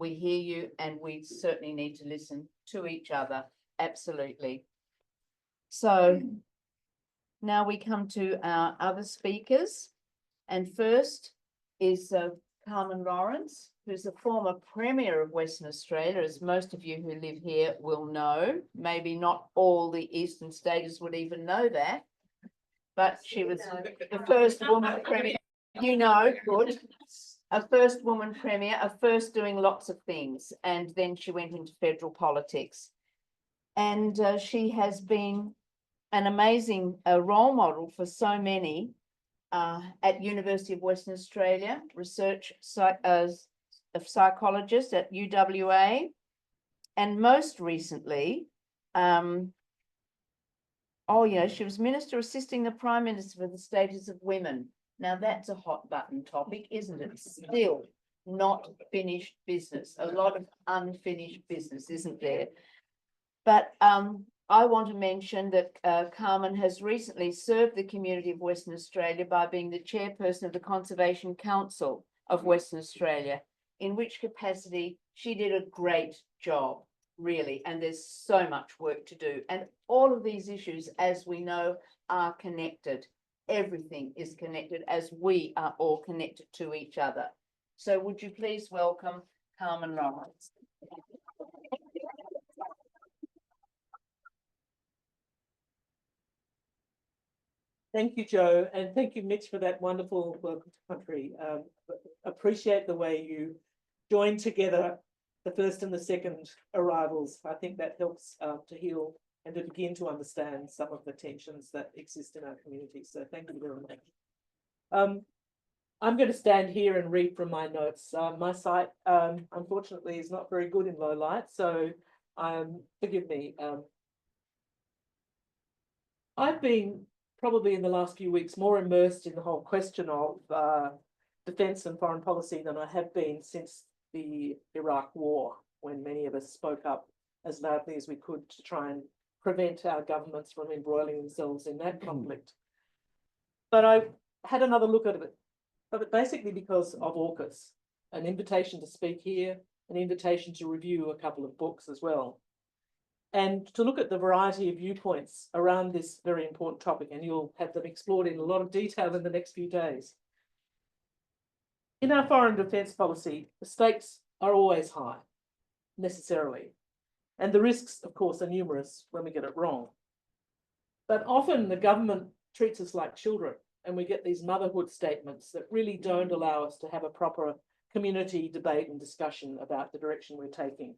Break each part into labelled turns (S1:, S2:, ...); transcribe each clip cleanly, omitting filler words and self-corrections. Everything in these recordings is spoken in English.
S1: we hear you, and we certainly need to listen to each other. Absolutely. So now we come to our other speakers. And first is Carmen Lawrence, who's a former Premier of Western Australia, as most of you who live here will know. Maybe not all the Eastern Staters would even know that, but she was the first woman Premier. You know, good. A first woman Premier, a first doing lots of things, and then she went into federal politics. And she has been an amazing role model for so many at University of Western Australia, research psychologist at UWA, and most recently, she was Minister assisting the Prime Minister for the status of women. Now that's a hot button topic, isn't it? Still not finished business, a lot of unfinished business, isn't there? But I want to mention that Carmen has recently served the community of Western Australia by being the chairperson of the Conservation Council of Western Australia, in which capacity she did a great job, really, and there's so much work to do. And all of these issues, as we know, are connected. Everything is connected, as we are all connected to each other. So would you please welcome Carmen Lawrence.
S2: Thank you, Joe, and thank you, Mitch, for that wonderful welcome to country. Appreciate the way you join together the first and the second arrivals. I think that helps to heal and to begin to understand some of the tensions that exist in our community. So thank you very much. I'm going to stand here and read from my notes. My sight, unfortunately, is not very good in low light, so forgive me. I've been probably in the last few weeks more immersed in the whole question of defence and foreign policy than I have been since the Iraq War, when many of us spoke up as loudly as we could to try and prevent our governments from embroiling themselves in that conflict. But I had another look at it, but basically because of AUKUS, an invitation to speak here, an invitation to review a couple of books as well, and to look at the variety of viewpoints around this very important topic, and you'll have them explored in a lot of detail in the next few days. In our foreign defence policy, the stakes are always high, necessarily, and the risks, of course, are numerous when we get it wrong. But often the government treats us like children, and we get these motherhood statements that really don't allow us to have a proper community debate and discussion about the direction we're taking.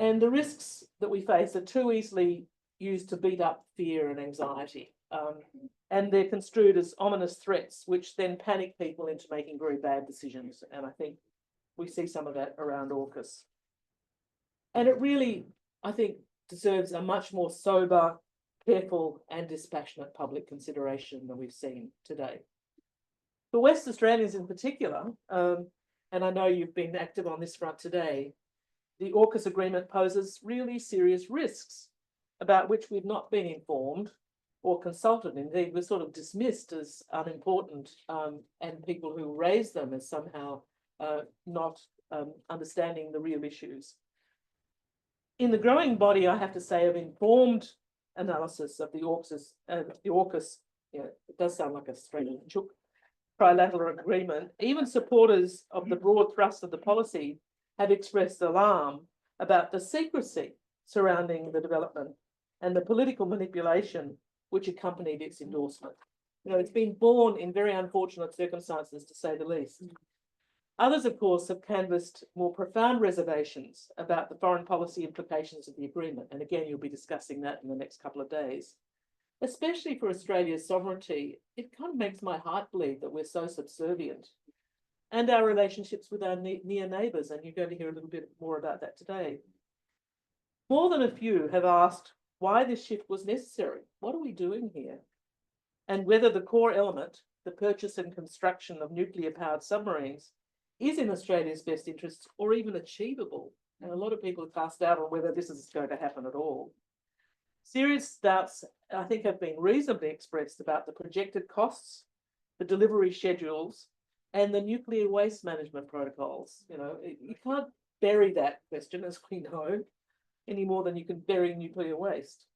S2: And the risks that we face are too easily used to beat up fear and anxiety. And they're construed as ominous threats, which then panic people into making very bad decisions. And I think we see some of that around AUKUS. And it really, I think, deserves a much more sober, careful and dispassionate public consideration than we've seen today. For West Australians in particular, and I know you've been active on this front today, the AUKUS agreement poses really serious risks about which we've not been informed or consulted. Indeed, we're sort of dismissed as unimportant, and people who raise them as somehow not understanding the real issues. In the growing body, I have to say, of informed analysis of the AUKUS, it does sound like a straight and chook trilateral agreement. Even supporters of the broad thrust of the policy have expressed alarm about the secrecy surrounding the development and the political manipulation which accompanied its endorsement. It's been born in very unfortunate circumstances, to say the least. Others, of course, have canvassed more profound reservations about the foreign policy implications of the agreement. And again, you'll be discussing that in the next couple of days. Especially for Australia's sovereignty, it kind of makes my heart bleed that we're so subservient, and our relationships with our near neighbours, and you're going to hear a little bit more about that today. More than a few have asked why this shift was necessary. What are we doing here? And whether the core element, the purchase and construction of nuclear-powered submarines, is in Australia's best interests or even achievable. And a lot of people have cast doubt on whether this is going to happen at all. Serious doubts, I think, have been reasonably expressed about the projected costs, the delivery schedules, and the nuclear waste management protocols. You can't bury that question, as we know, any more than you can bury nuclear waste.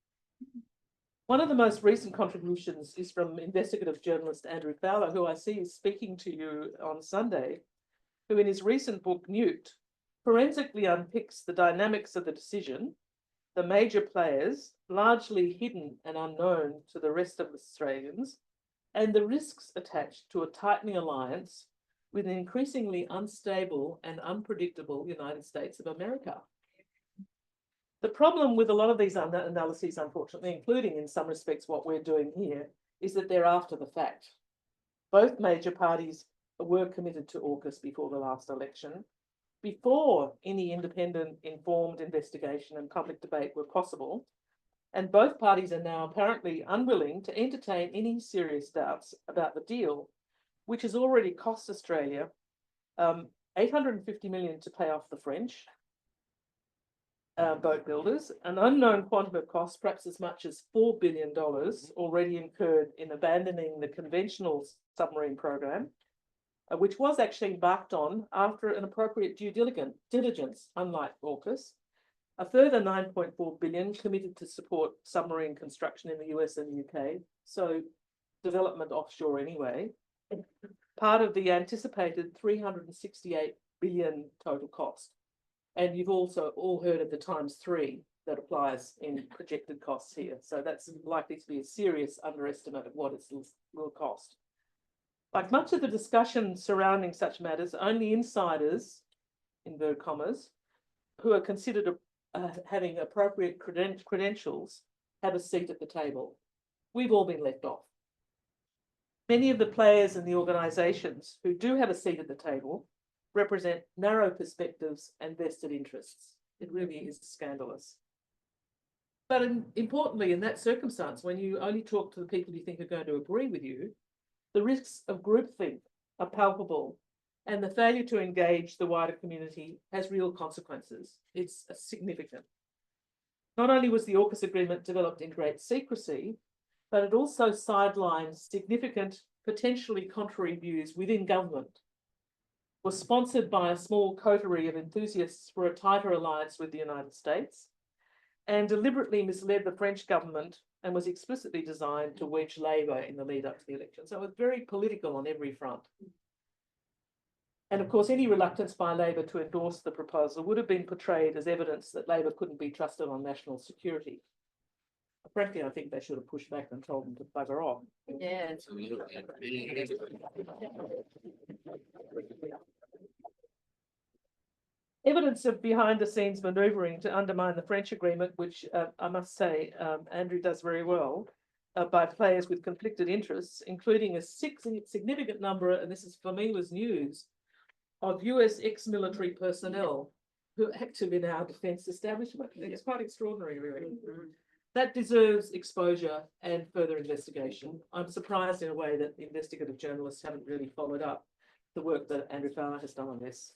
S2: One of the most recent contributions is from investigative journalist Andrew Fowler, who I see is speaking to you on Sunday, who in his recent book, Nuked, forensically unpicks the dynamics of the decision, the major players, largely hidden and unknown to the rest of Australians, and the risks attached to a tightening alliance with an increasingly unstable and unpredictable United States of America. The problem with a lot of these analyses, unfortunately, including in some respects what we're doing here, is that they're after the fact. Both major parties were committed to AUKUS before the last election, before any independent, informed investigation and public debate were possible, and both parties are now apparently unwilling to entertain any serious doubts about the deal, which has already cost Australia $850 million to pay off the French boat builders, an unknown quantum of cost, perhaps as much as $4 billion already incurred in abandoning the conventional submarine program, which was actually embarked on after an appropriate due diligence, unlike AUKUS. A further $9.4 billion committed to support submarine construction in the US and the UK, so development offshore anyway. Part of the anticipated $368 billion total cost. And you've also all heard of the ×3 that applies in projected costs here. So that's likely to be a serious underestimate of what it will cost. Like much of the discussion surrounding such matters, only insiders, inverted commas, who are considered having appropriate credentials have a seat at the table. We've all been left off. Many of the players and the organisations who do have a seat at the table represent narrow perspectives and vested interests. It really is scandalous. But importantly, in that circumstance, when you only talk to the people you think are going to agree with you, the risks of groupthink are palpable, and the failure to engage the wider community has real consequences. It's significant. Not only was the AUKUS agreement developed in great secrecy, but it also sidelined significant, potentially contrary views within government, was sponsored by a small coterie of enthusiasts for a tighter alliance with the United States, and deliberately misled the French government and was explicitly designed to wedge Labor in the lead up to the election. So it was very political on every front. And of course, any reluctance by Labor to endorse the proposal would have been portrayed as evidence that Labor couldn't be trusted on national security. Frankly, I think they should have pushed back and told them to bugger off.
S1: Yeah.
S2: Evidence of behind-the-scenes manoeuvring to undermine the French agreement, which I must say Andrew does very well, by players with conflicted interests, including a significant number, and this is for me was news, of US ex-military personnel who are active in our defence establishment. It's quite extraordinary, really. That deserves exposure and further investigation. I'm surprised in a way that investigative journalists haven't really followed up the work that Andrew Fowler has done on this.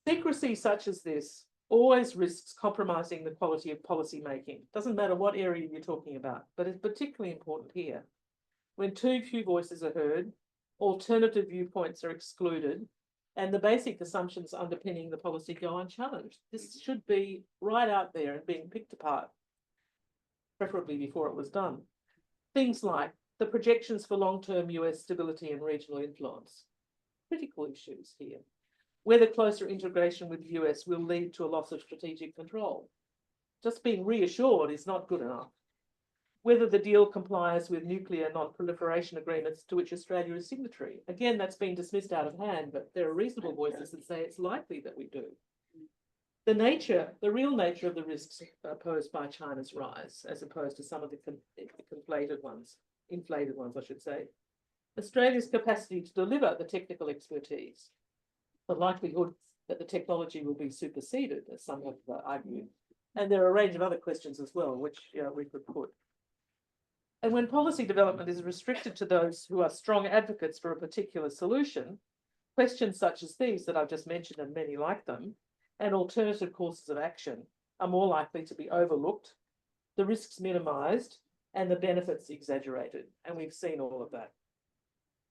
S2: Secrecy such as this always risks compromising the quality of policy making. Doesn't matter what area you're talking about, but it's particularly important here. When too few voices are heard, alternative viewpoints are excluded, and the basic assumptions underpinning the policy go unchallenged. This should be right out there and being picked apart, preferably before it was done. Things like the projections for long-term US stability and regional influence. Critical issues here. Whether closer integration with the US will lead to a loss of strategic control. Just being reassured is not good enough. Whether the deal complies with nuclear non-proliferation agreements to which Australia is signatory. Again, that's been dismissed out of hand, but there are reasonable voices that say it's likely that we do. The real nature of the risks posed by China's rise, as opposed to some of the inflated ones, I should say. Australia's capacity to deliver the technical expertise, the likelihood that the technology will be superseded, as some have argued. And there are a range of other questions as well, which we could put. And when policy development is restricted to those who are strong advocates for a particular solution, questions such as these that I've just mentioned and many like them, and alternative courses of action are more likely to be overlooked, the risks minimised, and the benefits exaggerated. And we've seen all of that.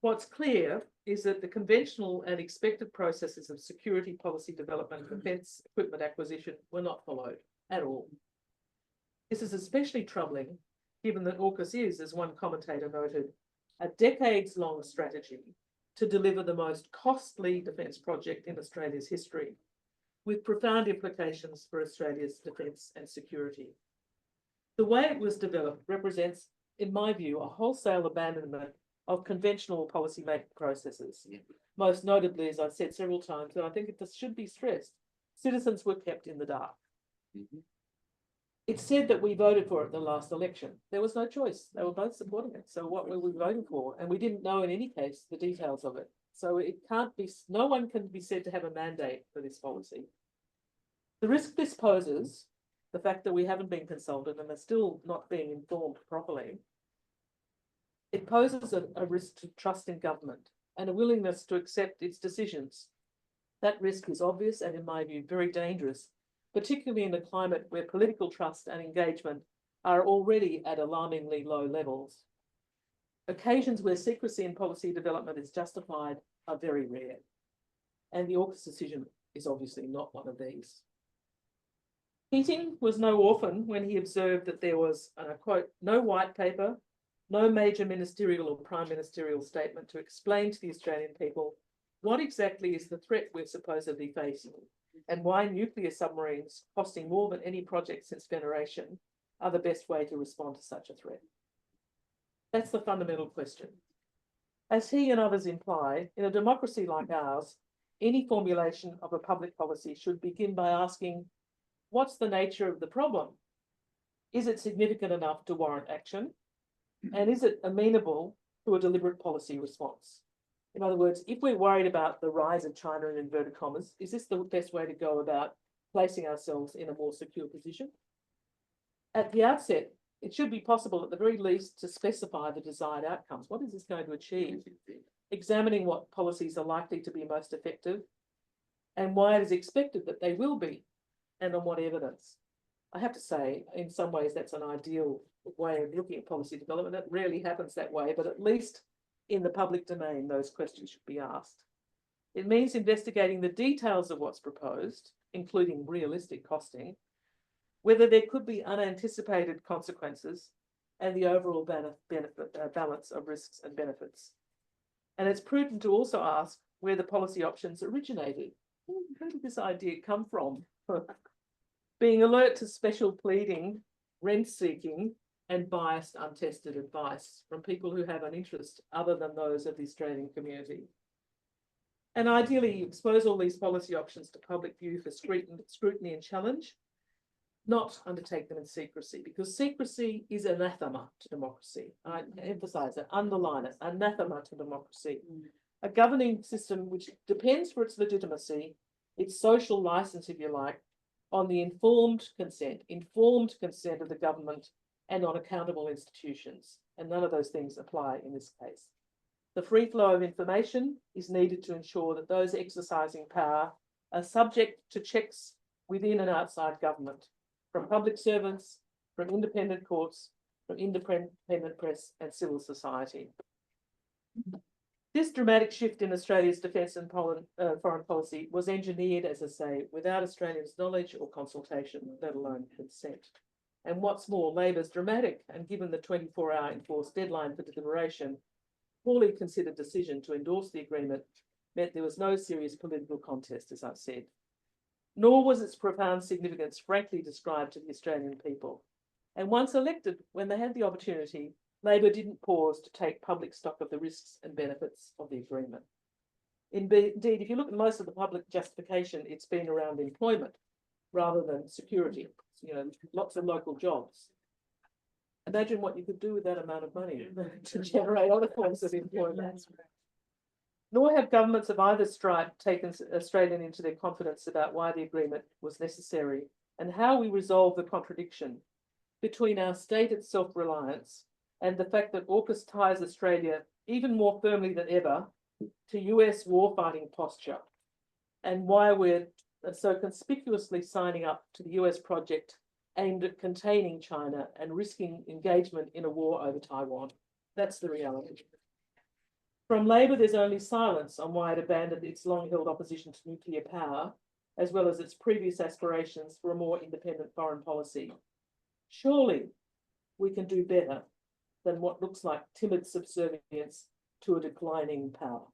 S2: What's clear is that the conventional and expected processes of security policy development and defence equipment acquisition were not followed at all. This is especially troubling given that AUKUS is, as one commentator noted, a decades-long strategy to deliver the most costly defence project in Australia's history, with profound implications for Australia's defence and security. The way it was developed represents, in my view, a wholesale abandonment of conventional policy-making processes. Most notably, as I've said several times, and I think this should be stressed, citizens were kept in the dark. It's said that we voted for it in the last election. There was no choice. They were both supporting it. So what were we voting for? And we didn't know in any case the details of it. So it can't be, no one can be said to have a mandate for this policy. The risk this poses, the fact that we haven't been consulted and are still not being informed properly, it poses a risk to trust in government and a willingness to accept its decisions. That risk is obvious and, in my view, very dangerous, particularly in a climate where political trust and engagement are already at alarmingly low levels. Occasions where secrecy in policy development is justified are very rare, and the AUKUS decision is obviously not one of these. Keating was no orphan when he observed that there was, and I quote, no white paper, no major ministerial or prime ministerial statement to explain to the Australian people what exactly is the threat we're supposedly facing and why nuclear submarines, costing more than any project since Veneration, are the best way to respond to such a threat. That's the fundamental question. As he and others imply, in a democracy like ours, any formulation of a public policy should begin by asking, what's the nature of the problem? Is it significant enough to warrant action? And is it amenable to a deliberate policy response? In other words, if we're worried about the rise of China in inverted commas, is this the best way to go about placing ourselves in a more secure position? At the outset, it should be possible at the very least to specify the desired outcomes. What is this going to achieve? Examining what policies are likely to be most effective and why it is expected that they will be, and on what evidence. I have to say, in some ways, that's an ideal way of looking at policy development. It rarely happens that way, but at least in the public domain, those questions should be asked. It means investigating the details of what's proposed, including realistic costing, whether there could be unanticipated consequences, and the overall balance of risks and benefits. And it's prudent to also ask where the policy options originated. Where did this idea come from? Being alert to special pleading, rent-seeking, and biased, untested advice from people who have an interest other than those of the Australian community. And ideally, expose all these policy options to public view for scrutiny and challenge, not undertake them in secrecy, because secrecy is anathema to democracy. I emphasise that, underline it, anathema to democracy. A governing system which depends for its legitimacy, its social licence, if you like, on the informed consent of the government and on accountable institutions. And none of those things apply in this case. The free flow of information is needed to ensure that those exercising power are subject to checks within and outside government, from public servants, from independent courts, from independent press and civil society. This dramatic shift in Australia's defence and foreign policy was engineered, as I say, without Australians' knowledge or consultation, let alone consent. And what's more, Labor's dramatic and given the 24-hour enforced deadline for deliberation, poorly considered decision to endorse the agreement meant there was no serious political contest, as I've said. Nor was its profound significance frankly described to the Australian people. And once elected, when they had the opportunity, Labor didn't pause to take public stock of the risks and benefits of the agreement. Indeed, if you look at most of the public justification, it's been around employment rather than security. You know, lots of local jobs. Imagine what you could do with that amount of money to generate other forms of employment. Nor have governments of either stripe taken Australian into their confidence about why the agreement was necessary and how we resolve the contradiction between our stated self-reliance and the fact that AUKUS ties Australia even more firmly than ever to US warfighting posture, and why we're so conspicuously signing up to the US project aimed at containing China and risking engagement in a war over Taiwan. That's the reality. From Labor, there's only silence on why it abandoned its long-held opposition to nuclear power, as well as its previous aspirations for a more independent foreign policy. Surely we can do better than what looks like timid subservience to a declining power.